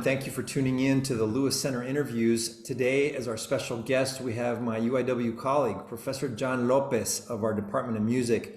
Thank you for tuning in to the Lewis Center interviews. Today, as our special guest, we have my UIW colleague, Professor John López of our Department of Music.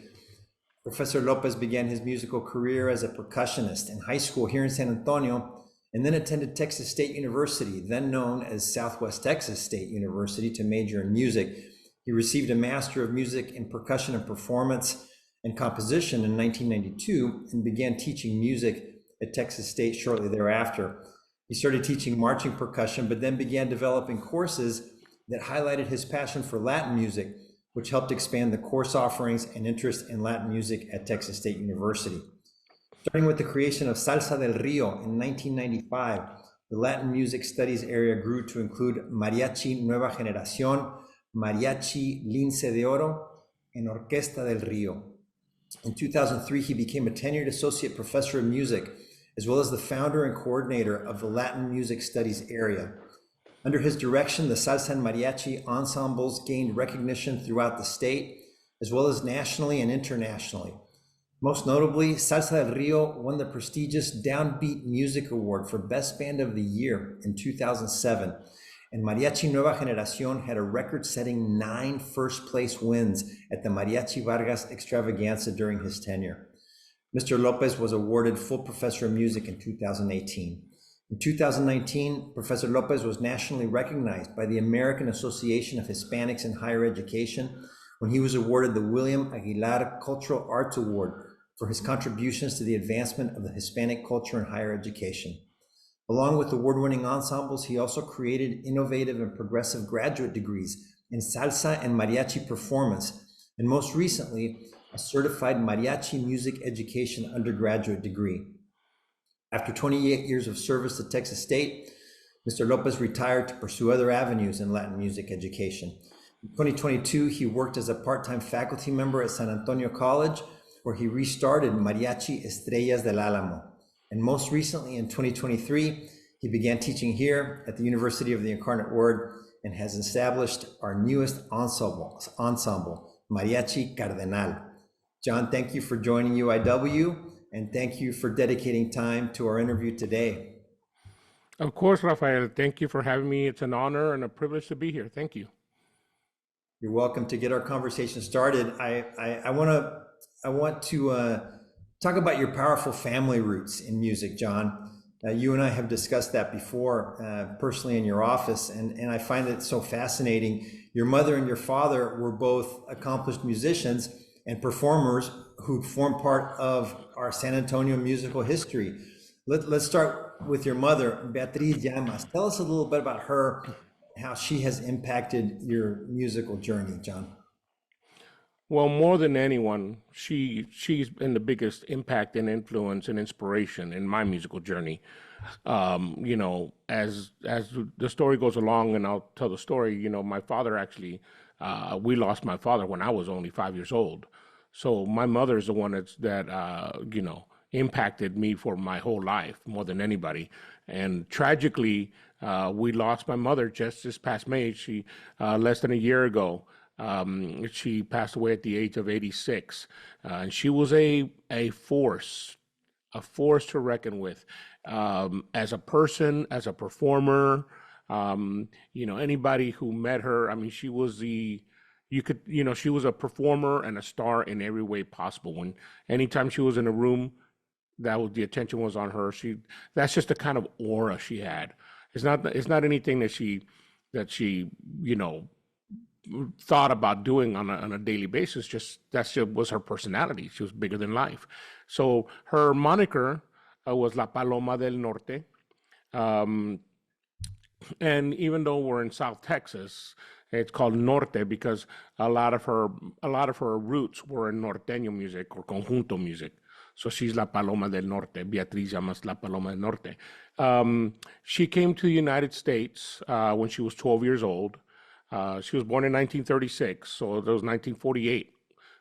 Professor López began his musical career as a percussionist in high school here in San Antonio, and then attended Texas State University, then known as Southwest Texas State University, to major in music. He received a Master of Music in Percussion and Performance and Composition in 1992 and began teaching music at Texas State shortly thereafter. He started teaching marching percussion, but then began developing courses that highlighted his passion for Latin music, which helped expand the course offerings and interest in Latin music at Texas State University. Starting with the creation of Salsa del Rio in 1995, the Latin music studies area grew to include Mariachi Nueva Generación, Mariachi Lince de Oro, and Orquesta del Rio. In 2003, he became a tenured associate professor of music, as well as the founder and coordinator of the Latin music studies area. Under his direction, the Salsa and Mariachi ensembles gained recognition throughout the state, as well as nationally and internationally. Most notably, Salsa del Rio won the prestigious Downbeat Music Award for Best Band of the Year in 2007, and Mariachi Nueva Generación had a record-setting 9 first-place wins at the Mariachi Vargas Extravaganza during his tenure. Mr. López was awarded full professor of music in 2018. In 2019, Professor López was nationally recognized by the American Association of Hispanics in Higher Education when he was awarded the William Aguilar Cultural Arts Award for his contributions to the advancement of the Hispanic culture in higher education. Along with award-winning ensembles, he also created innovative and progressive graduate degrees in salsa and mariachi performance, and most recently, a certified mariachi music education undergraduate degree. After 28 years of service at Texas State, Mr. López retired to pursue other avenues in Latin music education. In 2022, he worked as a part-time faculty member at San Antonio College, where he restarted Mariachi Estrellas del Álamo. And most recently, in 2023, he began teaching here at the University of the Incarnate Word and has established our newest ensemble, Mariachi Cardenal. John, thank you for joining UIW, and thank you for dedicating time to our interview today. Of course, Rafael. Thank you for having me. It's an honor and a privilege to be here. Thank you. You're welcome. To get our conversation started, I want to talk about your powerful family roots in music, John. You and I have discussed that before, personally in your office, and I find it so fascinating. Your mother and your father were both accomplished musicians and performers who form part of our San Antonio musical history. Let's start with your mother, Beatriz Llamas. Tell us a little bit about her, how she has impacted your musical journey, John. Well, more than anyone, she's been the biggest impact and influence and inspiration in my musical journey. You know, as the story goes along, and I'll tell the story, you know, my father actually, we lost my father when I was only 5 years old. So my mother is the one that you know, impacted me for my whole life more than anybody. And tragically, we lost my mother just this past May. She, less than a year ago. She passed away at the age of 86. And she was a force to reckon with, as a person, as a performer. You know, anybody who met her, I mean, she was she was a performer and a star in every way possible. Anytime she was in a room, the attention was on her. That's just the kind of aura she had. It's not anything that she, you know, thought about doing on a daily basis. Just was her personality. She was bigger than life. So her moniker was La Paloma del Norte. And even though we're in South Texas, it's called Norte because a lot of her roots were in norteño music or conjunto music. So she's La Paloma del Norte. Beatriz Llamas La Paloma del Norte. She came to the United States when she was 12 years old. She was born in 1936, so it was 1948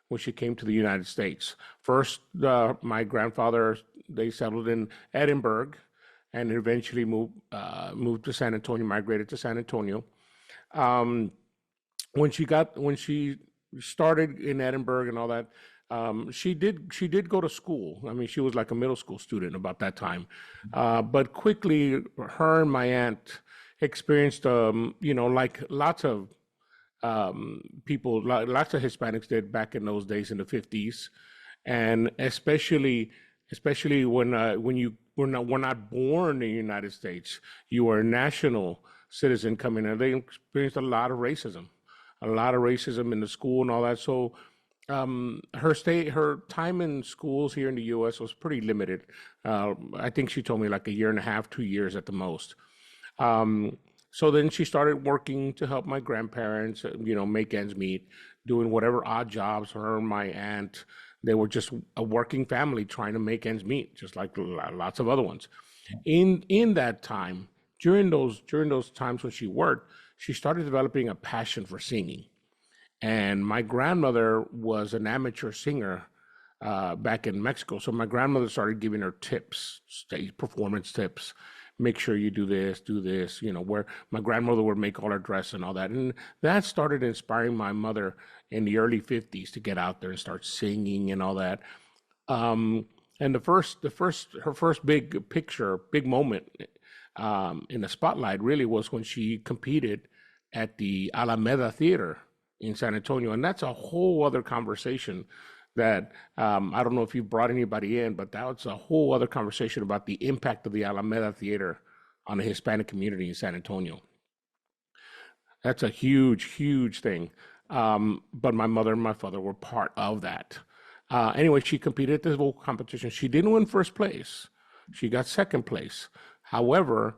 when she came to the United States. First, my grandfather, they settled in Edinburgh, and eventually moved to San Antonio, migrated to San Antonio. When she started in Edinburgh and all that, She did go to school. I mean, she was like a middle school student about that time, but quickly, her and my aunt experienced, like lots of people, lots of Hispanics did back in those days in the 50s, and especially when you were not born in the United States, you were a national citizen coming in. They experienced a lot of racism in the school and all that. So her time in schools here in the U.S. was pretty limited. I think she told me like a year and a half, 2 years at the most. Um, so then she started working to help my grandparents, make ends meet, doing whatever odd jobs. Her and my aunt, they were just a working family trying to make ends meet, just like lots of other ones. In that time, during those times when she worked, she started developing a passion for singing. And my grandmother was an amateur singer back in Mexico. So my grandmother started giving her tips, stage performance tips. Make sure you do this, where my grandmother would make all her dress and all that. And that started inspiring my mother in the early 50s to get out there and start singing and all that. Um, and her first big moment in the spotlight really was when she competed at the Alameda Theater in San Antonio, and that's a whole other conversation. That I don't know if you brought anybody in, but that's a whole other conversation about the impact of the Alameda Theater on the Hispanic community in San Antonio. That's a huge, huge thing. But my mother and my father were part of that. Anyway, she competed at this whole competition. She didn't win first place. She got second place. However,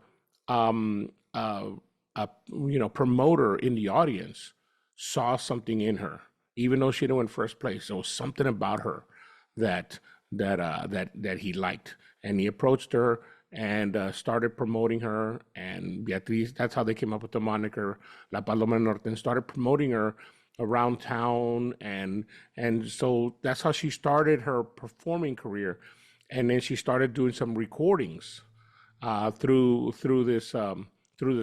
a promoter in the audience saw something in her, even though she didn't win first place. There was something about her that that he liked, and he approached her and started promoting her. And Beatriz, that's how they came up with the moniker La Paloma Norte, and started promoting her around town. And so that's how she started her performing career. And then she started doing some recordings through this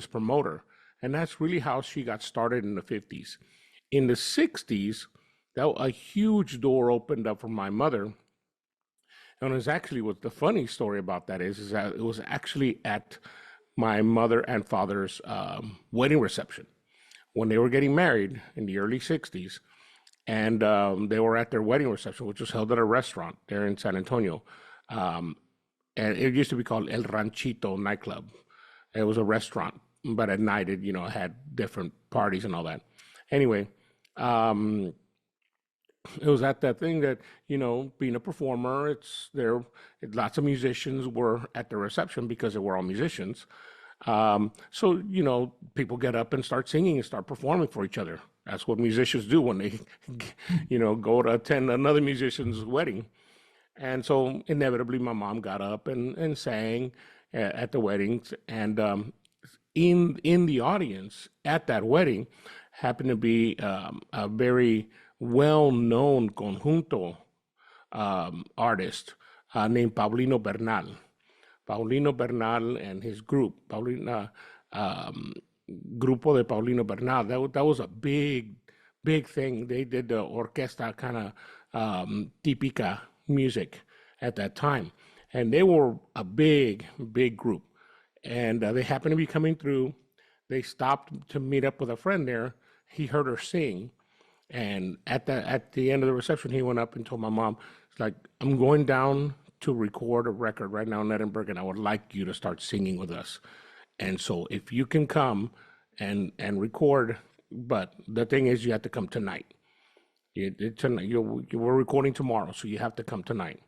promoter, and that's really how she got started in the 50s. In the 60s, that a huge door opened up for my mother, and it was actually what the funny story about that is that it was actually at my mother and father's wedding reception when they were getting married in the early 60s. And they were at their wedding reception, which was held at a restaurant there in San Antonio. Um, and it used to be called El Ranchito nightclub. It was a restaurant, but at night it had different parties and all that. Anyway, um, it was at that thing that being a performer, it's there. Lots of musicians were at the reception because they were all musicians. So people get up and start singing and start performing for each other. That's what musicians do when they, go to attend another musician's wedding. And so inevitably, my mom got up and sang at the weddings. And in the audience at that wedding happened to be a very well-known conjunto artist named Paulino Bernal. Paulino Bernal and his group, um, Grupo de Paulino Bernal. That was a big thing. They did the orquesta kind of típica music at that time, and they were a big group. And they happened to be coming through. They stopped to meet up with a friend there. He heard her sing, and at the end of the reception, he went up and told my mom, "It's like I'm going down to record a record right now in Edinburgh, and I would like you to start singing with us. And so if you can come and record, but the thing is, you have to come tonight. Tonight you were recording tomorrow, so you have to come tonight."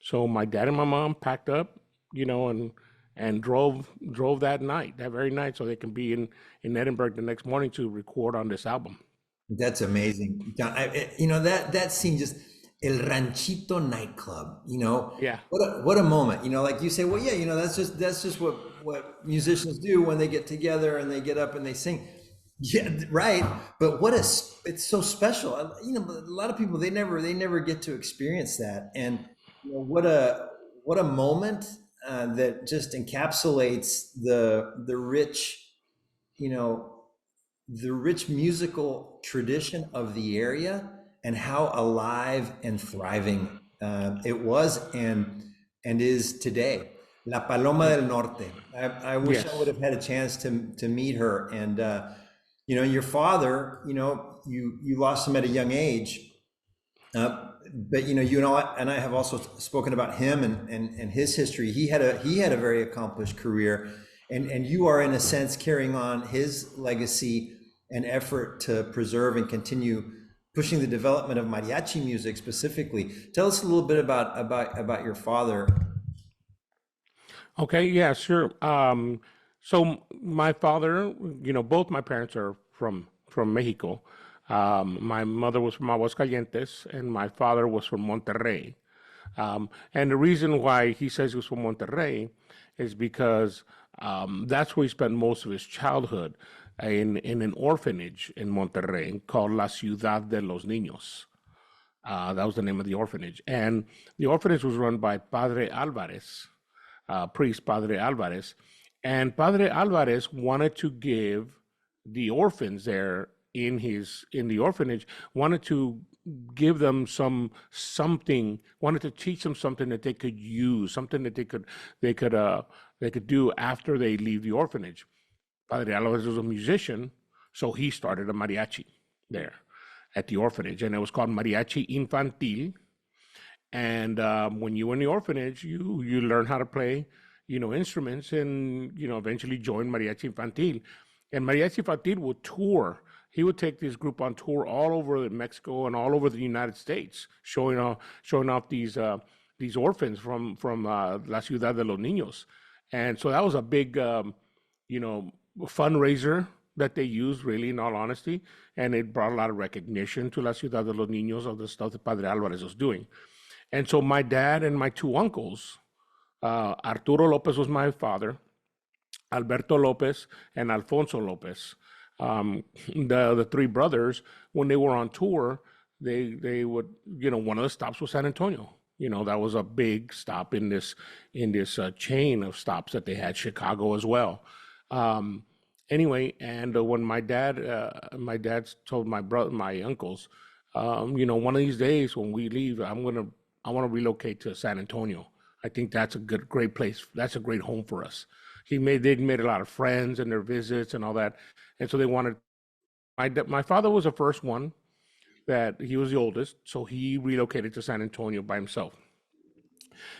So my dad and my mom packed up, and drove that very night, so they can be in Edinburgh the next morning to record on this album. That's amazing, John. That scene, just El Ranchito nightclub. Yeah. What a moment. Like you say, well, yeah, that's just what musicians do when they get together and they get up and they sing. Yeah, right. But it's so special. A lot of people, they never get to experience that. And what a moment that just encapsulates you know the rich musical tradition of the area, and how alive and thriving it was and is today. La Paloma del Norte. I wish I would Yes. have had a chance to meet her. And you know, your father, you know, you lost him at a young age. But you know, and I have also spoken about him and his history. He had a very accomplished career, and you are in a sense carrying on his legacy and effort to preserve and continue pushing the development of mariachi music specifically. Tell us a little bit about your father. Okay, yeah, sure. So my father, both my parents are from Mexico. My mother was from Aguascalientes, and my father was from Monterrey. And the reason why he says he was from Monterrey is because that's where he spent most of his childhood in an orphanage in Monterrey called La Ciudad de los Niños. That was the name of the orphanage. And the orphanage was run by Padre Alvarez, priest Padre Alvarez. And Padre Alvarez wanted to give the orphans there in the orphanage, wanted to give them something, wanted to teach them something that they could use, something that they could do after they leave the orphanage. Padre Alvarez was a musician, so he started a mariachi there at the orphanage, and it was called Mariachi Infantil. And when you were in the orphanage, you learn how to play, instruments, and eventually join Mariachi Infantil. And Mariachi Infantil would tour. He would take this group on tour all over Mexico and all over the United States, showing off these orphans from La Ciudad de los Niños. And so that was a big you know, fundraiser that they used, really, in all honesty, and it brought a lot of recognition to La Ciudad de los Niños of the stuff that Padre Alvarez was doing. And so my dad and my two uncles, Arturo Lopez was my father, Alberto Lopez and Alfonso Lopez. The three brothers, when they were on tour, they would, one of the stops was San Antonio. That was a big stop in this chain of stops that they had. Chicago as well. Anyway, and when my dad told my uncles, one of these days when we leave, I want to relocate to San Antonio. I think that's a great place. That's a great home for us. They made a lot of friends in their visits and all that, and so they wanted. My father was the first one, that he was the oldest, so he relocated to San Antonio by himself.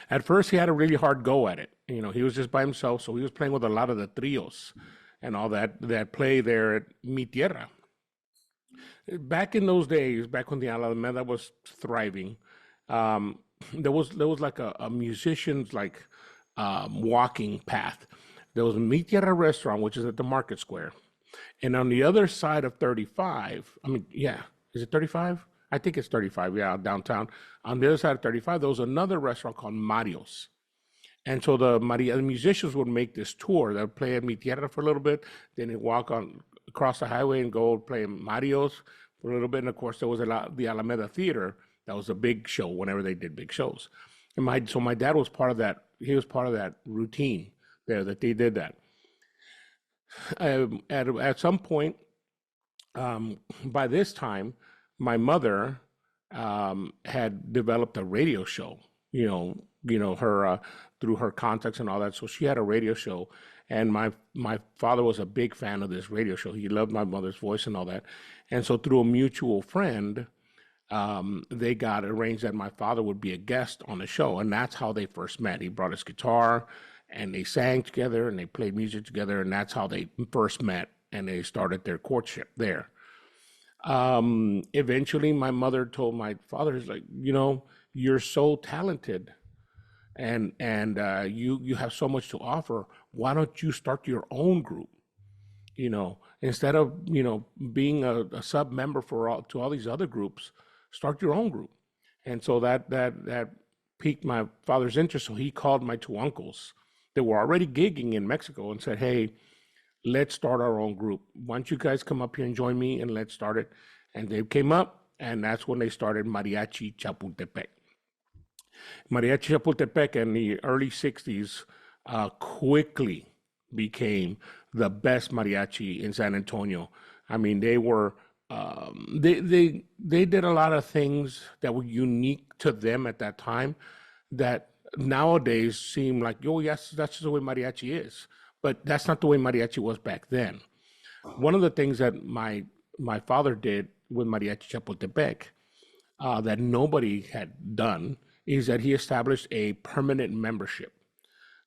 At first, he had a really hard go at it. He was just by himself, so he was playing with a lot of the trios and all that play there at Mi Tierra. Back in those days, back when the Alameda was thriving, um, there was like a musician's like walking path. There was a Mi Tierra restaurant, which is at the Market Square, and on the other side of 35, I mean, yeah, is it 35? I think it's 35, yeah, downtown. On the other side of 35, there was another restaurant called Mario's. And so the musicians would make this tour. They'd play at Mi Tierra for a little bit, then they'd walk on across the highway and go play Mario's for a little bit. And of course, there was the Alameda Theater. That was a big show whenever they did big shows. And my dad was part of that. He was part of that routine there, that they did that. At some point, by this time, my mother had developed a radio show. Her through her contacts and all that. So she had a radio show, and my father was a big fan of this radio show. He loved my mother's voice and all that. And so through a mutual friend, they got arranged that my father would be a guest on the show, and that's how they first met. He brought his guitar, and they sang together, and they played music together, and that's how they first met, and they started their courtship there. Eventually, my mother told my father, "Is like, you're so talented, and you have so much to offer. Why don't you start your own group? Instead of being a sub member to all these other groups, start your own group." And so that piqued my father's interest. So he called my two uncles that were already gigging in Mexico and said, "Hey, let's start our own group. Why don't you guys come up here and join me, and let's start it?" And they came up, and that's when they started Mariachi Chapultepec. Mariachi Chapultepec in the early 60s quickly became the best mariachi in San Antonio. I mean, they were they did a lot of things that were unique to them at that time that nowadays seem like, oh yes, that's just the way mariachi is, but that's not the way mariachi was back then. One of the things that my father did with Mariachi Chapultepec that nobody had done is that he established a permanent membership.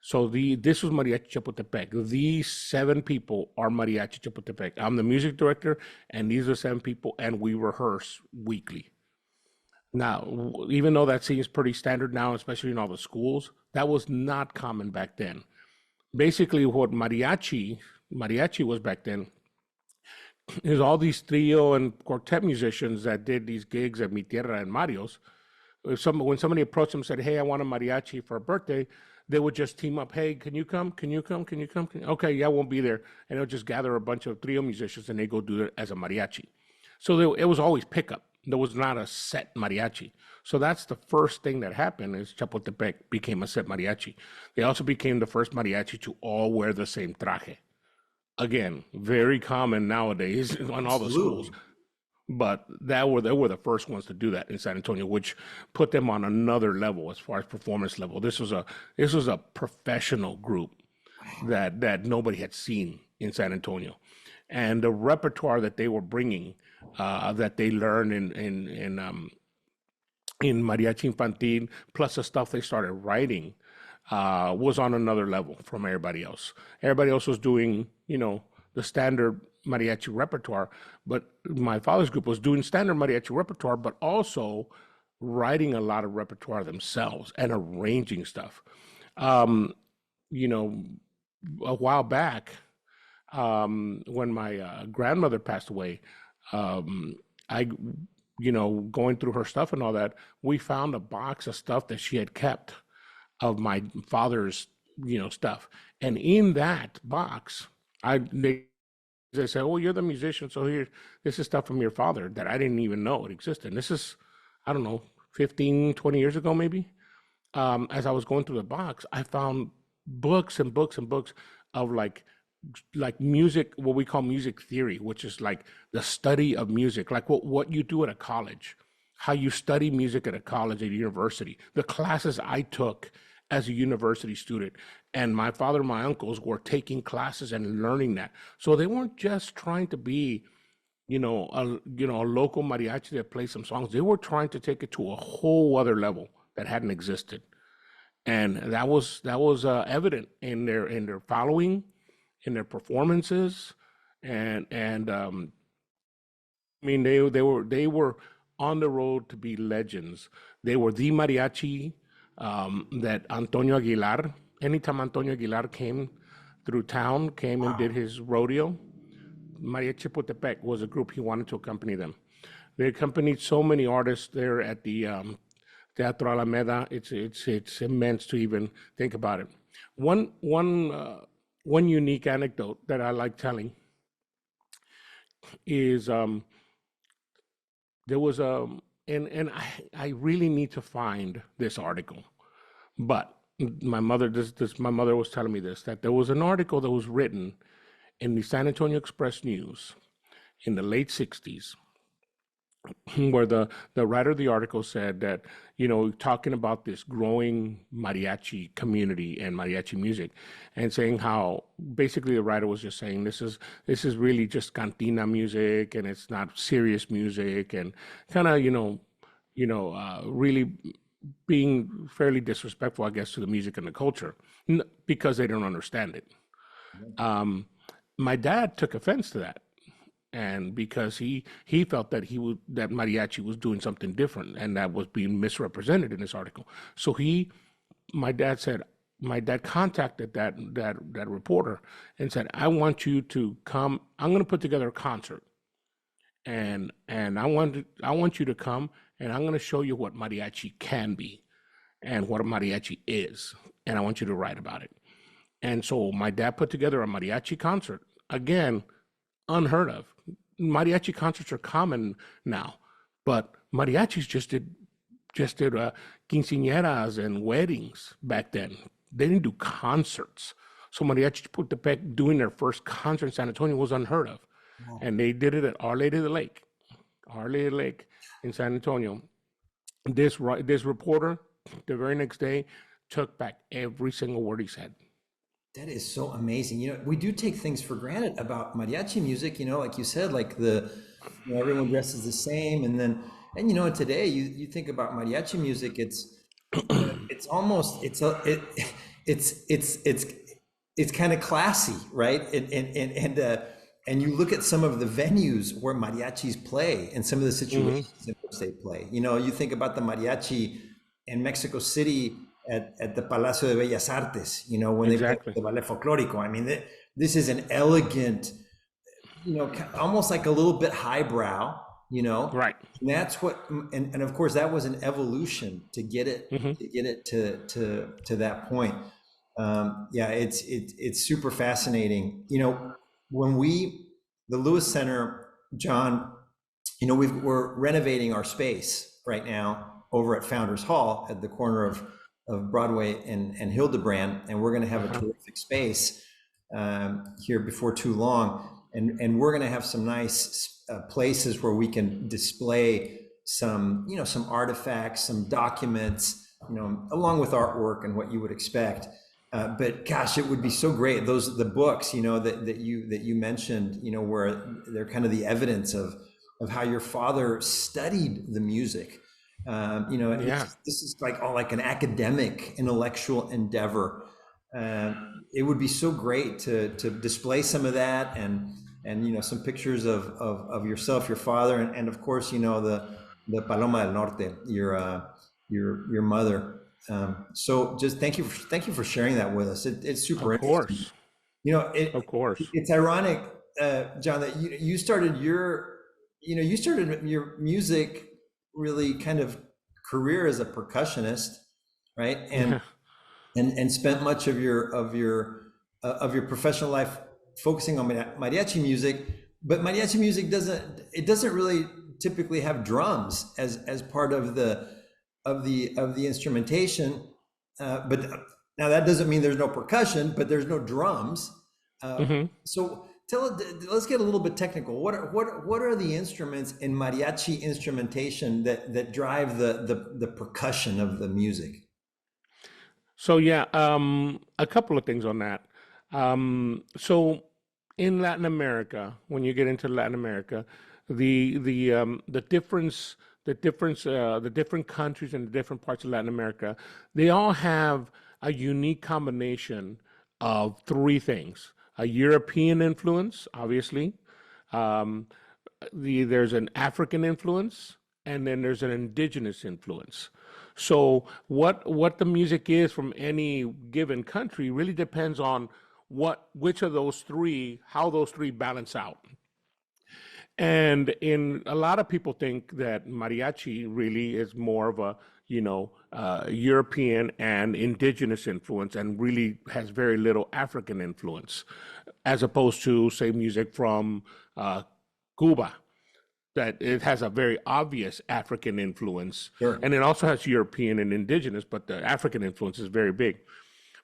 So this was Mariachi Chapultepec. These 7 people are Mariachi Chapultepec. I'm the music director, and these are 7 people, and we rehearse weekly. Now, even though that seems pretty standard now, especially in all the schools, that was not common back then. Basically, what mariachi was back then is all these trio and quartet musicians that did these gigs at Mi Tierra and Mario's. When somebody approached them and said, "Hey, I want a mariachi for a birthday," they would just team up. "Hey, can you come? Can you come? Can you come? Okay, yeah, I won't be there." And they'll just gather a bunch of trio musicians and they go do it as a mariachi. So it was always pickup. There was not a set mariachi. So that's the first thing that happened is Chapultepec became a set mariachi. They also became the first mariachi to all wear the same traje. Again, very common nowadays on all the schools. But they were the first ones to do that in San Antonio, which put them on another level as far as performance level. This was a professional group that nobody had seen in San Antonio, and the repertoire that they were bringing, that they learned in mariachi infantil, plus the stuff they started writing, was on another level from everybody else. Everybody else was doing, the standard mariachi repertoire, but my father's group was doing standard mariachi repertoire, but also writing a lot of repertoire themselves and arranging stuff. You know, a while back, when my grandmother passed away, I, going through her stuff and all that, we found a box of stuff that she had kept of my father's, stuff. And in that box, they said, "Oh, you're the musician, so here, this is stuff from your father that I didn't even know it existed." And this is, I don't know, 15, 20 years ago, maybe. As I was going through the box, I found books and books and books of like music, what we call music theory, which is like the study of music, like what you do at a college, how you study music at a college, at a university, the classes I took as a university student. And my father and my uncles were taking classes and learning that. So they weren't just trying to be, a local mariachi that plays some songs. They were trying to take it to a whole other level that hadn't existed. And that was evident in their following, in their performances, and I mean they were on the road to be legends. They were the mariachi that Antonio Aguilar. Anytime Antonio Aguilar came through town, came and did his rodeo, Mariachi Chapultepec was a group he wanted to accompany them. They accompanied so many artists there at the Teatro Alameda. It's immense to even think about it. One unique anecdote that I like telling is there was and I really need to find this article, but my mother was telling me this, that there was an article that was written in the San Antonio Express News in the late 60s where the writer of the article said that, talking about this growing mariachi community and mariachi music, and saying how basically the writer was just saying this is really just cantina music and it's not serious music, and kind of really being fairly disrespectful, I guess, to the music and the culture because they don't understand it. My dad took offense to that, and because he felt that that mariachi was doing something different and that was being misrepresented in this article. So my dad contacted that reporter and said, "I want you to come. I'm going to put together a concert, and I want you to come, and I'm going to show you what mariachi can be and what a mariachi is, and I want you to write about it." And so my dad put together a mariachi concert, again, unheard of. Mariachi concerts are common now, but mariachis just did quinceañeras and weddings back then. They didn't do concerts. So Mariachi Chapultepec doing their first concert in San Antonio was unheard of. Wow. And they did it at Our Lady of the Lake. Hardly a Lake in San Antonio. This reporter, the very next day, took back every single word he said. That is so amazing. We do take things for granted about mariachi music, like you said, like everyone dresses the same. And today you think about mariachi music, it's almost, it's kind of classy, right? And you look at some of the venues where mariachis play and some of the Hmm. situations in which they play. You think about the mariachi in Mexico City at the Palacio de Bellas Artes, when they play Exactly. the ballet folklorico. I mean, this is an elegant, almost like a little bit highbrow, Right. and that's what, and of course that was an evolution to get it Hmm. to that point. Yeah, it's super fascinating. When the Lewis Center, John, we're renovating our space right now over at Founders Hall at the corner of Broadway and Hildebrand, and we're going to have a Uh-huh. terrific space here before too long, and we're going to have some nice places where we can display some artifacts, some documents, along with artwork and what you would expect. But gosh, it would be so great. The books, that you mentioned, where they're kind of the evidence of how your father studied the music. Yeah. This is like all like an academic, intellectual endeavor. It would be so great to display some of that and some pictures of yourself, your father, and of course the Paloma del Norte, your mother. So just thank you for sharing that with us. It's Of super interesting. course. You know, it Of course. it's ironic, John, that you started your music really kind of career as a percussionist, right? And Yeah. and spent much of your professional life focusing on mariachi music. But mariachi music doesn't really typically have drums as part of the instrumentation. But now that doesn't mean there's no percussion, but there's no drums. Hmm. So let's get a little bit technical. What are the instruments in mariachi instrumentation that drive the percussion of the music? So yeah, a couple of things on that. So in Latin America, when you get into Latin America, the the different countries and the different parts of Latin America, they all have a unique combination of three things: a European influence, obviously, um, there's an African influence, and then there's an indigenous influence. So what the music is from any given country really depends on which of those three, how those three balance out. And in a lot of people think that mariachi really is more of a, European and indigenous influence, and really has very little African influence, as opposed to, say, music from Cuba, that it has a very obvious African influence, Sure. and it also has European and indigenous, but the African influence is very big.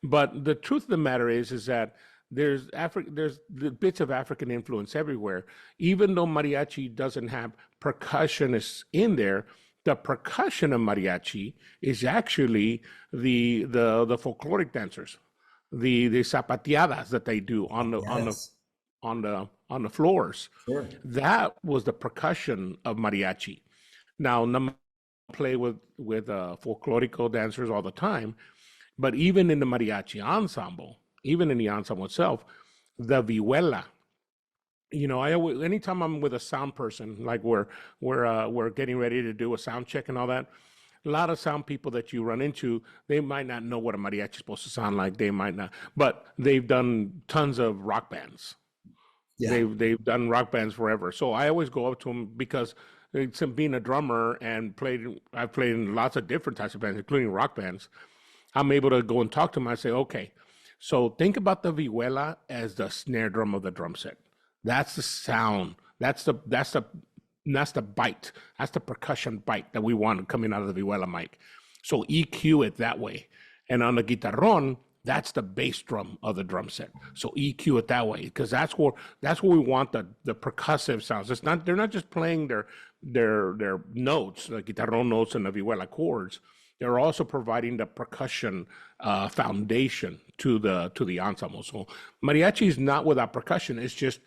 But the truth of the matter is that there's the bits of African influence everywhere. Even though mariachi doesn't have percussionists in there, the percussion of mariachi is actually the folkloric dancers, the zapateadas that they do Yes. on the floors. Sure. That was the percussion of mariachi. Now, play with folklorico dancers all the time, but even in the mariachi ensemble, even in the ensemble itself, the vihuela. I always, anytime I'm with a sound person, like we're getting ready to do a sound check and all that, a lot of sound people that you run into, they might not know what a mariachi is supposed to sound like. They might not, but they've done tons of rock bands. Yeah. They've done rock bands forever. So I always go up to them because it's being a drummer and I've played in lots of different types of bands, including rock bands. I'm able to go and talk to them. I say, okay, so think about the vihuela as the snare drum of the drum set. That's the sound. That's the bite. That's the percussion bite that we want coming out of the vihuela mic. So EQ it that way. And on the guitarron, That's the bass drum of the drum set. So EQ it that way because that's where we want the percussive sounds. It's not they're not just playing their notes, the guitarrón notes and the vihuela chords. They're also providing the percussion foundation to the ensemble. So mariachi is not without percussion. It's just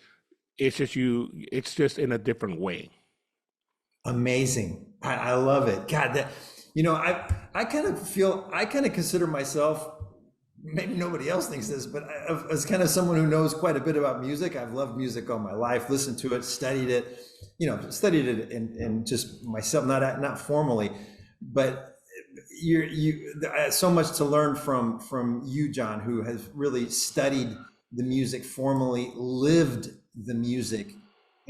in a different way. Amazing. I love it. God, that, I kind of feel, I kind of consider myself, maybe nobody else thinks this, but as kind of someone who knows quite a bit about music. I've loved music all my life, listened to it, studied it and just myself, not formally, but so much to learn from you, John, who has really studied the music formally, lived the music,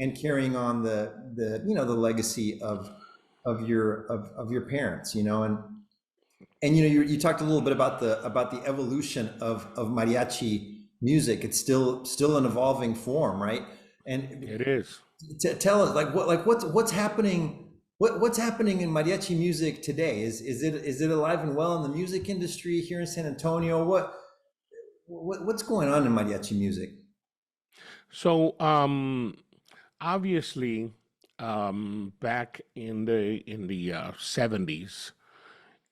and carrying on the legacy of your parents, and you talked a little bit about the evolution of mariachi music. It's still an evolving form, right? And It is. tell us, what's happening, what's happening in mariachi music today? Is it alive and well in the music industry here in San Antonio? What's going on in mariachi music? So obviously, back in the 70s,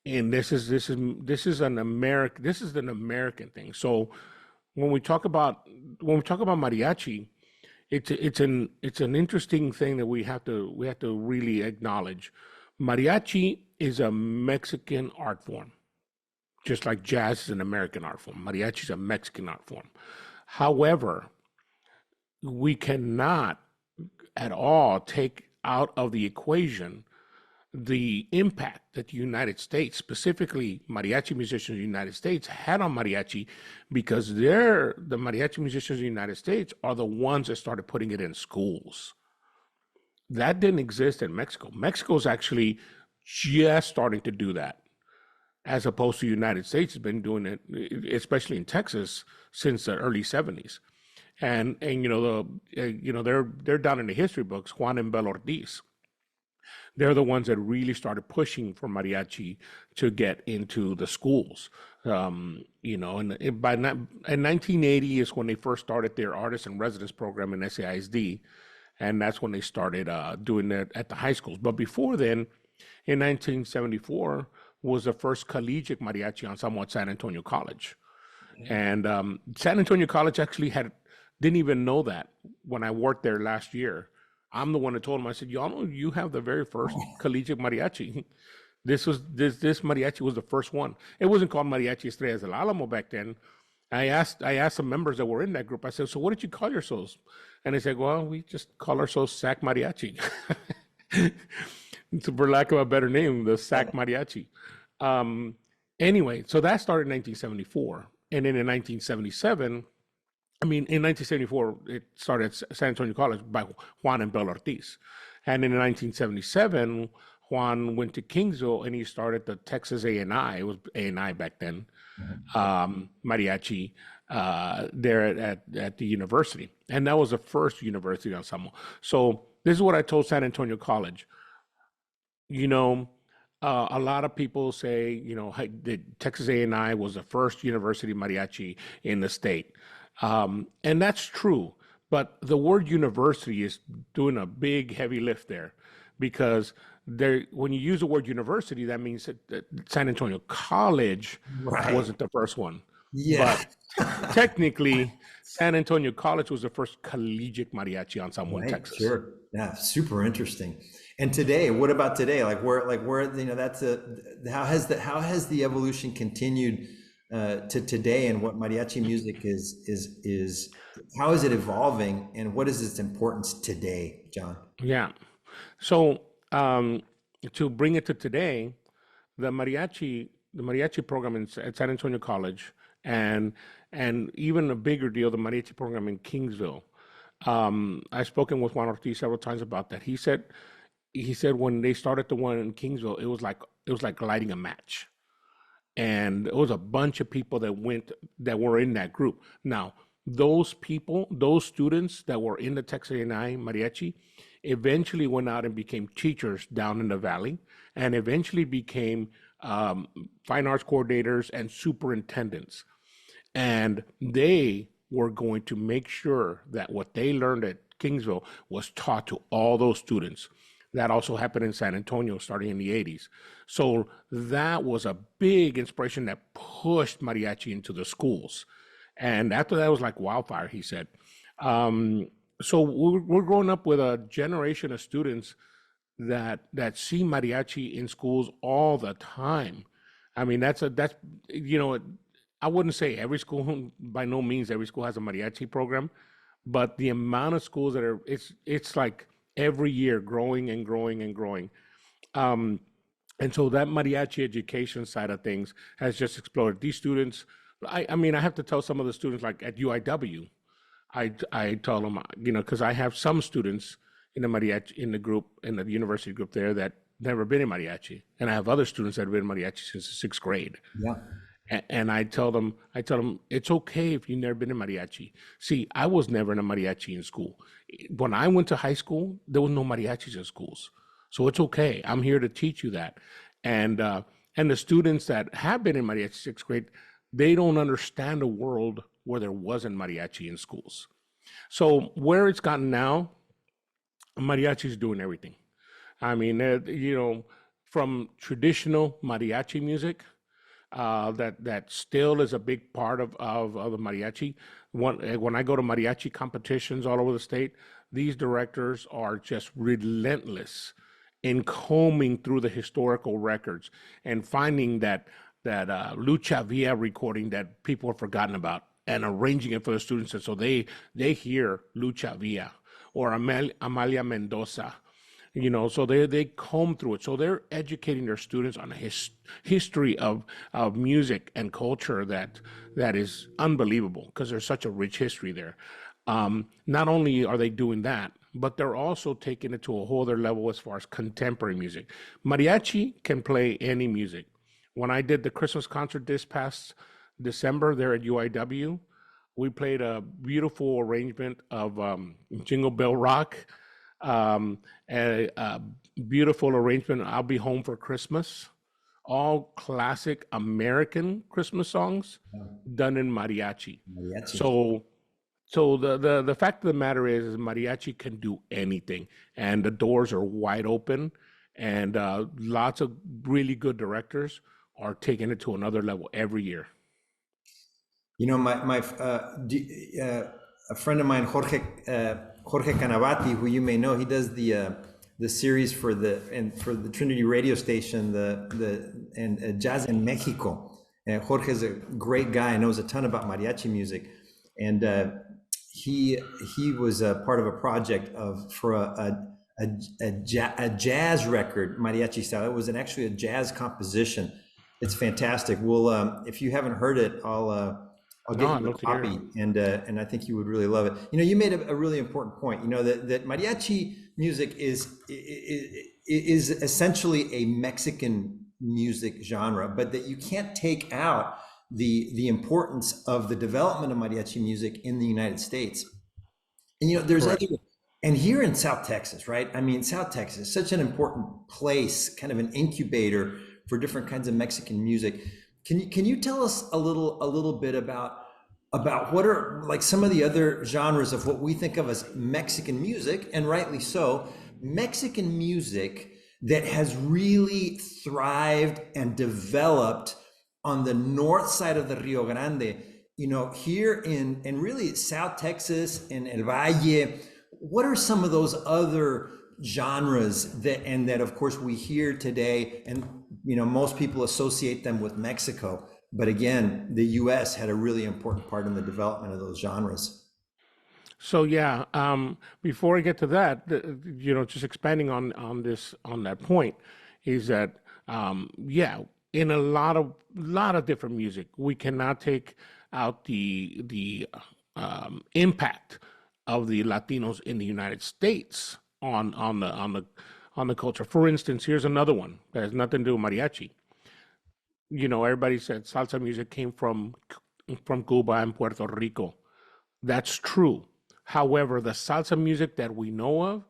and this is an American thing. So when we talk about mariachi, it's an interesting thing that we have to really acknowledge. Mariachi is a Mexican art form, just like jazz is an American art form. Mariachi is a Mexican art form. However, we cannot at all take out of the equation the impact that the United States, specifically mariachi musicians in the United States, had on mariachi, because the mariachi musicians in the United States are the ones that started putting it in schools. That didn't exist in Mexico. Mexico's actually just starting to do that, as opposed to the United States has been doing it, especially in Texas, since the early 70s. And they're down in the history books. Juan and Bel Ortiz, they're the ones that really started pushing for mariachi to get into the schools. In 1980 is when they first started their artist in residence program in SAISD, and that's when they started doing it at the high schools. But before then, in 1974 was the first collegiate mariachi ensemble at San Antonio College. And San Antonio College actually didn't even know that when I worked there last year. I'm the one that told them. I said, "Y'all know you have the very first collegiate mariachi. This mariachi was the first one. It wasn't called Mariachi Estrellas del Alamo back then." I asked some members that were in that group. I said, "So what did you call yourselves?" And they said, "Well, we just call ourselves Sac Mariachi." For lack of a better name, the Sac Mariachi. Anyway, so that started in 1974, and then in 1977. In 1974, it started at San Antonio College by Juan and Bel Ortiz. And in 1977, Juan went to Kingsville and he started the Texas A&I. It was A&I back then, mariachi, there at the university. And that was the first university ensemble. So this is what I told San Antonio College. A lot of people say, the Texas A&I was the first university mariachi in the state. And that's true, but the word university is doing a big heavy lift there, because when you use the word university, that means that San Antonio College Right. wasn't the first one. Yeah. But technically, San Antonio College was the first collegiate mariachi ensemble in Right. Texas. Sure. Yeah. Super interesting. And today, what about today? How has the evolution continued to today, and what mariachi music is how is it evolving, and what is its importance today, John? Yeah. So to bring it to today, the mariachi program at San Antonio College, and even a bigger deal, the mariachi program in Kingsville. I've spoken with Juan Ortiz several times about that. He said when they started the one in Kingsville, it was like lighting a match. And it was a bunch of people that were in that group. Now, those students that were in the Texas A&I mariachi, eventually went out and became teachers down in the valley, and eventually became fine arts coordinators and superintendents. And they were going to make sure that what they learned at Kingsville was taught to all those students. That also happened in San Antonio starting in the 80s. So that was a big inspiration that pushed mariachi into the schools. And after that, it was like wildfire, he said. Um, so we're growing up with a generation of students that see mariachi in schools all the time. I mean, that's you know, I wouldn't say every school, by no means every school has a mariachi program, but the amount of schools that are, it's like every year growing and growing and growing. Um, and so that mariachi education side of things has just exploded. These students, I mean, I have to tell some of the students like at UIW, I tell them, because I have some students in the mariachi in the group in the university group there that never been in mariachi, and I have other students that have been in mariachi since the sixth grade. Yeah. And I tell them, it's okay if you've never been in mariachi. See, I was never in a mariachi in school. When I went to high school, there was no mariachis in schools, so it's okay. I'm here to teach you that. And the students that have been in mariachi sixth grade, they don't understand a world where there wasn't mariachi in schools. So where it's gotten now, mariachi is doing everything. I mean, from traditional mariachi music, that still is a big part of the mariachi. When I go to mariachi competitions all over the state, these directors are just relentless in combing through the historical records and finding Lucha Villa recording that people have forgotten about and arranging it for the students. And so they hear Lucha Villa or Amalia Mendoza, so they comb through it. So they're educating their students on a history of music and culture that is unbelievable because there's such a rich history there. Not only are they doing that, but they're also taking it to a whole other level as far as contemporary music. Mariachi can play any music. When I did the Christmas concert this past December there at UIW, we played a beautiful arrangement of Jingle Bell Rock, a beautiful arrangement, I'll Be Home for Christmas, all classic American Christmas songs done in mariachi. Mariachi. So the fact of the matter is mariachi can do anything, and the doors are wide open, and lots of really good directors are taking it to another level every year. A friend of mine, Jorge Canavati, who you may know, he does the series for the Trinity radio station, and Jazz in Mexico. Jorge is a great guy, knows a ton about mariachi music, and he was a part of a project for a jazz record, mariachi style. It was actually a jazz composition. It's fantastic. Well, if you haven't heard it, I'll get you a copy, and I think you would really love it. You made a really important point. That mariachi music is essentially a Mexican music genre, but that you can't take out the importance of the development of mariachi music in the United States. And there's other, and here in South Texas, right? I mean, South Texas is such an important place, kind of an incubator for different kinds of Mexican music. Can you tell us a little bit about what are like some of the other genres of what we think of as Mexican music, and rightly so, Mexican music that has really thrived and developed on the north side of the Rio Grande, here in really South Texas and El Valle? What are some of those other genres that of course we hear today, and most people associate them with Mexico, but again, the U.S. had a really important part in the development of those genres. So yeah, before I get to that, just expanding on that point, is that in a lot of different music, we cannot take out the impact of the Latinos in the United States on the culture. For instance, here's another one that has nothing to do with mariachi. Everybody said salsa music came from Cuba and Puerto Rico. That's true. However, the salsa music that we know of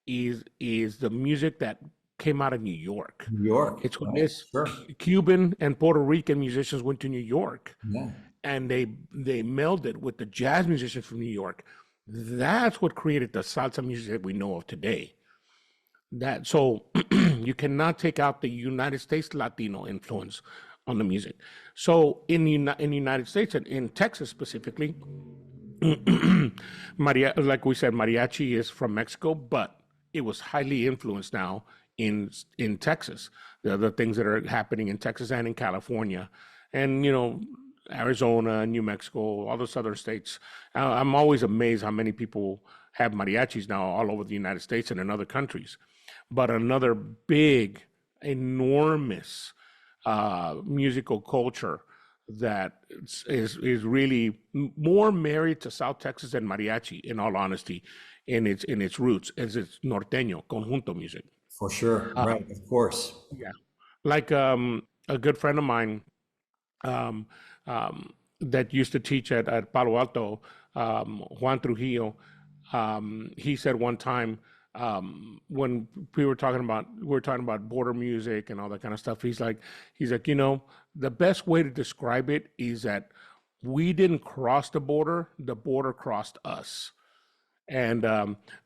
is the music that came out of New York. New York. It's when this Cuban and Puerto Rican musicians went to New York. Yeah. and they melded with the jazz musicians from New York. That's what created the salsa music that we know of today. That so you cannot take out the United States Latino influence on the music. So in the United States and in Texas specifically, like we said, mariachi is from Mexico, but it was highly influenced now in Texas. The things that are happening in Texas and in California, and Arizona, New Mexico, all the southern states. I'm always amazed how many people have mariachis now all over the United States and in other countries. But another big, enormous musical culture that is really more married to South Texas than mariachi, in all honesty, in its roots, as it's norteño, conjunto music. For sure. Right. Of course. Yeah, like a good friend of mine um, that used to teach at Palo Alto, Juan Trujillo. He said one time when we were talking about border music and all that kind of stuff. He's like, the best way to describe it is that we didn't cross the border crossed us, and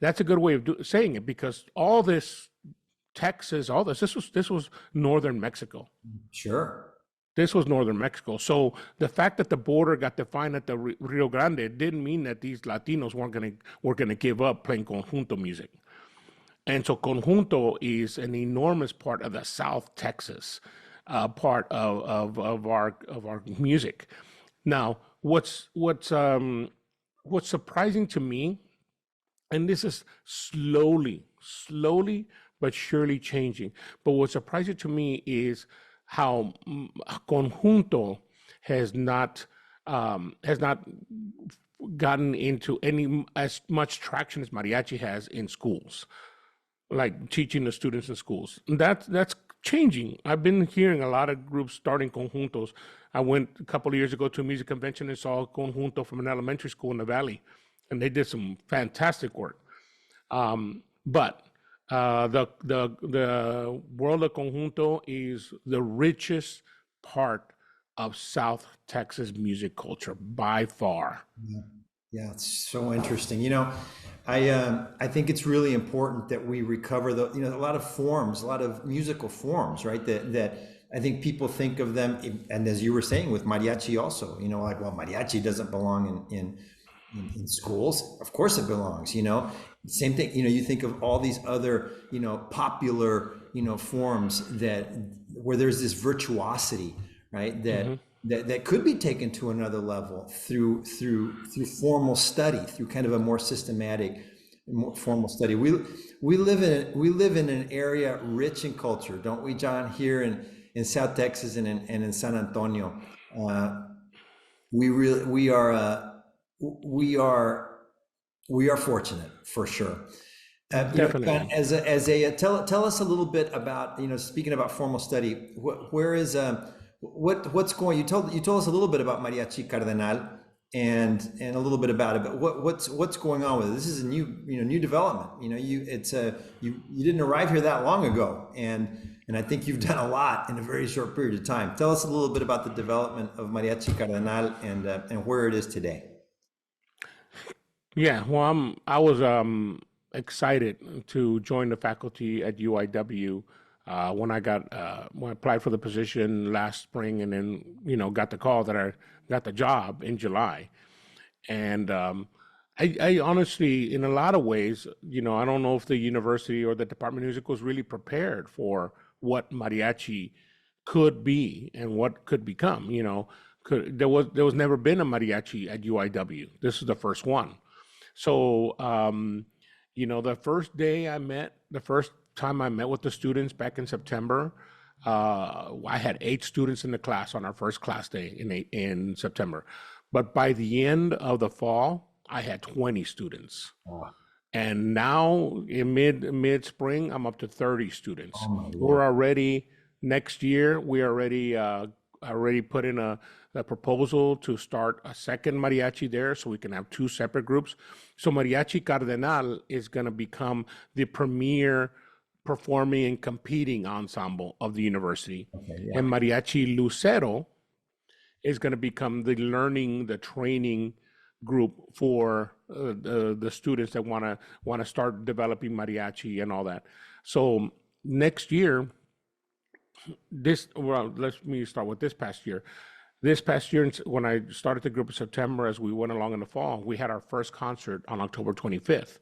that's a good way of saying it, because all this Texas, all this was northern Mexico. Sure. This was northern Mexico. So the fact that the border got defined at the Rio Grande didn't mean that these Latinos were gonna give up playing conjunto music. And so conjunto is an enormous part of the South Texas part of our music. Now, what's surprising to me, and this is slowly but surely changing. But what's surprising to me is how conjunto has not gotten into any as much traction as mariachi has in schools, like teaching the students in schools. That's changing. I've been hearing a lot of groups starting conjuntos. I went a couple of years ago to a music convention and saw a conjunto from an elementary school in the valley, and they did some fantastic work. But the world of conjunto is the richest part of South Texas music culture by far. Yeah. Yeah, it's so interesting. I think it's really important that we recover a lot of forms, a lot of musical forms, right? That I think people think of them, and as you were saying with mariachi also, like, well, mariachi doesn't belong in schools. Of course it belongs. Same thing. You think of all these other popular forms where there's this virtuosity, right? That could be taken to another level through formal study, through kind of a more systematic, more formal study. We live in an area rich in culture, don't we, John? Here in South Texas and in San Antonio, we are fortunate, for sure. Definitely. John, tell us a little bit about, speaking about formal study, where is what's going? You told us a little bit about Mariachi Cardenal and a little bit about it, but what's going on with it? This is a new development. You didn't arrive here that long ago, and I think you've done a lot in a very short period of time. Tell us a little bit about the development of Mariachi Cardenal and where it is today. Yeah, well, I was excited to join the faculty at UIW when I applied for the position last spring, and then got the call that I got the job in July. And I honestly, in a lot of ways, I don't know if the university or the Department of Music was really prepared for what mariachi could be and what could become. There was never been a mariachi at UIW. This is the first one. So, the first time I met with the students back in September, I had 8 students in the class on our first class day in September. But by the end of the fall, I had 20 students. Oh, And now in mid spring, I'm up to 30 students. oh my Lord. We're already next year. We already put in a proposal to start a second mariachi there, so we can have 2 separate groups. So Mariachi Cardenal is going to become the premier performing and competing ensemble of the university, Okay, yeah. and Mariachi Lucero is going to become the training group for the students that want to start developing mariachi and all that. So next year, let me start with this past year. This past year, when I started the group in September, as we went along in the fall, we had our first concert on October 25th.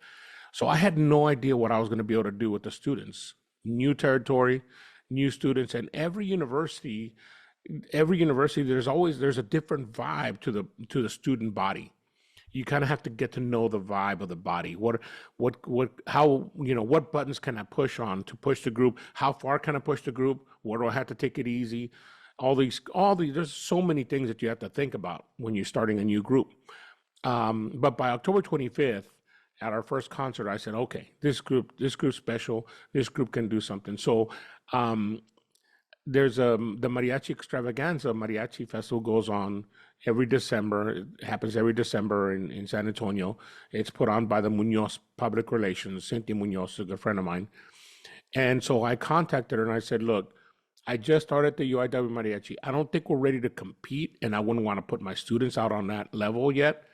So I had no idea what I was going to be able to do with the students. New territory, new students, and every university, there's a different vibe to the student body. You kind of have to get to know the vibe of the body. How, what buttons can I push on to push the group? How far can I push the group? Where do I have to take it easy? All these, there's so many things that you have to think about when you're starting a new group. But by October 25th, at our first concert, I said, okay, this group's special. This group can do something. So, there's the Mariachi Extravaganza Mariachi Festival goes on every December. It happens every December in San Antonio. It's put on by the Munoz Public Relations. Cynthia Munoz, a good friend of mine. And so I contacted her and I said, look, I just started the UIW Mariachi. I don't think we're ready to compete, and I wouldn't want to put my students out on that level yet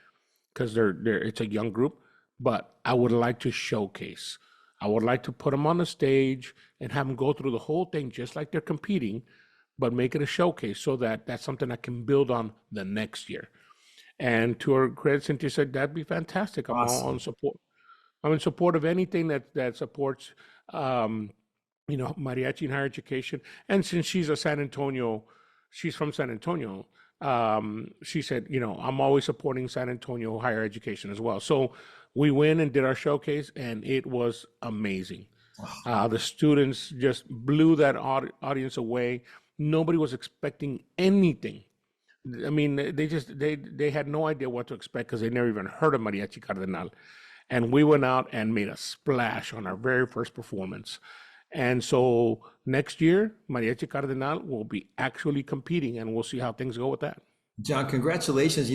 because it's a young group, but I would like to showcase. I would like to put them on the stage and have them go through the whole thing just like they're competing, but make it a showcase so that that's something I can build on the next year. And to her credit, Cynthia said, that'd be fantastic. I'm all on support. I'm in support of anything that supports mariachi and higher education. And since she's from San Antonio, she said, I'm always supporting San Antonio higher education as well. So we went and did our showcase, and it was amazing. The students just blew that audience away. Nobody was expecting anything. I mean, they had no idea what to expect because they never even heard of Mariachi Cardenal. And we went out and made a splash on our very first performance. And so next year, Mariachi Cardenal will be actually competing, and we'll see how things go with that. John, congratulations.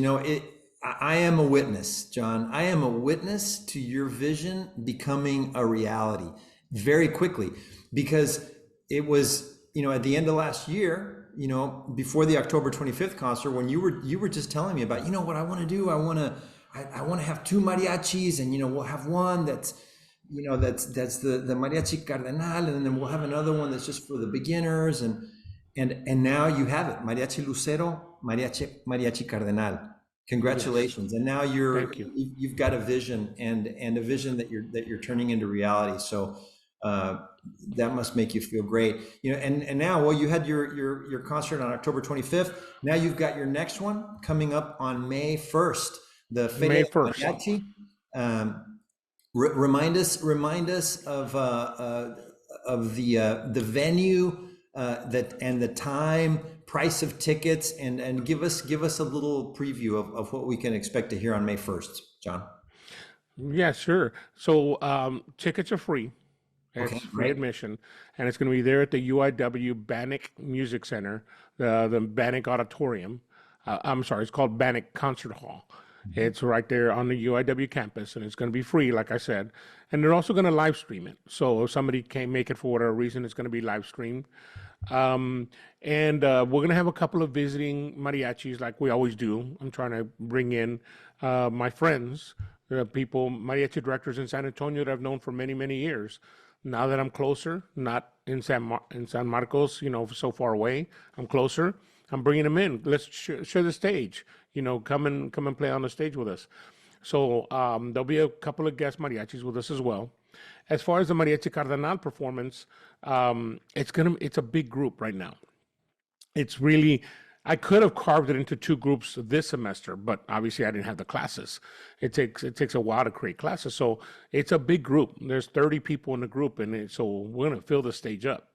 I am a witness, John. I am a witness to your vision becoming a reality very quickly, because it was, at the end of last year, before the October 25th concert, when you were just telling me about, what I want to do. I want to have two mariachis, and, we'll have one that's the Mariachi Cardenal, and then we'll have another one that's just for the beginners, and now you have it, Mariachi Lucero, Mariachi Cardenal. Congratulations. Yes. And now you've got a vision, and a vision that you're turning into reality. So that must make you feel great. And now, well, you had your concert on October 25th. Now you've got your next one coming up on May 1st, the May 1st. Mariachi. Remind us of the venue, that and the time, price of tickets, and give us a little preview of what we can expect to hear on May 1st, John. Yeah, sure. So tickets are free. It's free admission, and it's going to be there at the UIW Bannock Music Center, the Bannock Auditorium. I'm sorry, it's called Bannock Concert Hall. It's right there on the UIW campus, and it's going to be free, like I said. And they're also going to live stream it. So if somebody can't make it for whatever reason, it's going to be live streamed. And we're going to have a couple of visiting mariachis like we always do. I'm trying to bring in my friends, people, mariachi directors in San Antonio that I've known for many, many years. Now that I'm closer, not in San Marcos, so far away, I'm closer. I'm bringing them in. Let's share the stage. Come and play on the stage with us. So there'll be a couple of guest mariachis with us as well. As far as the Mariachi Cardenal performance, it's a big group right now. It's really, I could have carved it into two groups this semester, but obviously I didn't have the classes. It takes a while to create classes, so it's a big group. There's 30 people in the group, and so we're gonna fill the stage up.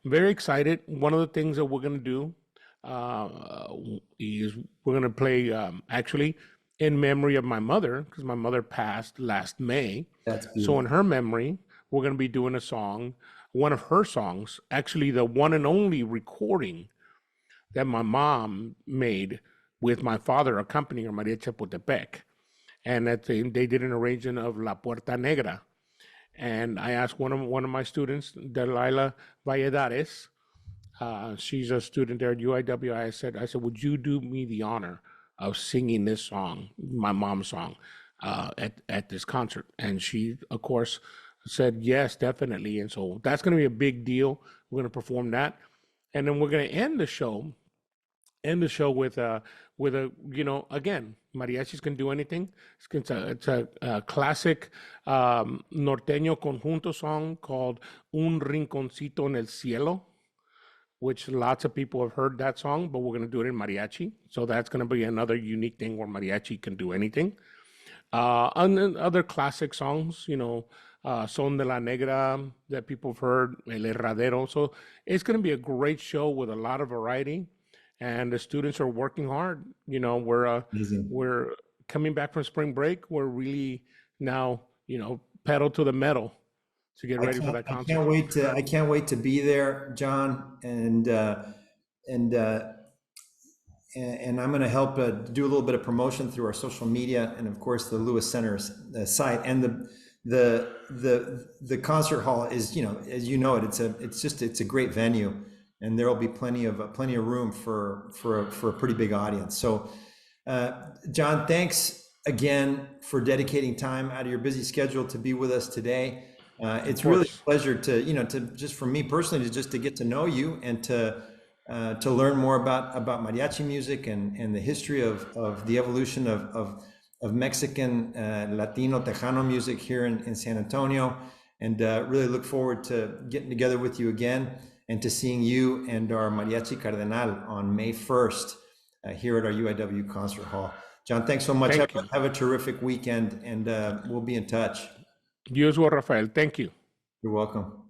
Very excited. One of the things that we're gonna do is we're gonna play actually in memory of my mother, because my mother passed last May. That's beautiful. So in her memory, we're gonna be doing a song, one of her songs, actually the one and only recording that my mom made with my father accompanying her, Maria Chapultepec. And that they did an arrangement of La Puerta Negra. And I asked one of my students, Delilah Valladares, She's a student there at UIW. I said, would you do me the honor of singing this song, my mom's song, at this concert? And she, of course, said yes, definitely. And so that's going to be a big deal. We're going to perform that, and then we're going to end the show with a again, mariachis can do anything. It's a classic norteño conjunto song called Un Rinconcito en el Cielo, which lots of people have heard that song, but we're going to do it in mariachi. So that's going to be another unique thing where mariachi can do anything. And then other classic songs, Son de la Negra that people have heard, El Herradero. So it's going to be a great show with a lot of variety, and the students are working hard. Amazing. We're coming back from spring break. We're really now, pedal to the metal to get ready for that concert. I can't wait to be there, John, and I'm going to help do a little bit of promotion through our social media and of course the Lewis Center's site, and the concert hall is, as you know it, it's a great venue, and there will be plenty of room for a pretty big audience. So John, thanks again for dedicating time out of your busy schedule to be with us today. It's really a pleasure to just for me personally to get to know you and to learn more about mariachi music and the history of the evolution of Mexican, Latino, Tejano music here in San Antonio, and really look forward to getting together with you again and to seeing you and our Mariachi Cardenal on May 1st here at our UIW concert hall. John, thanks so much. Have a terrific weekend, and we'll be in touch. You as well, Rafael. Thank you. You're welcome.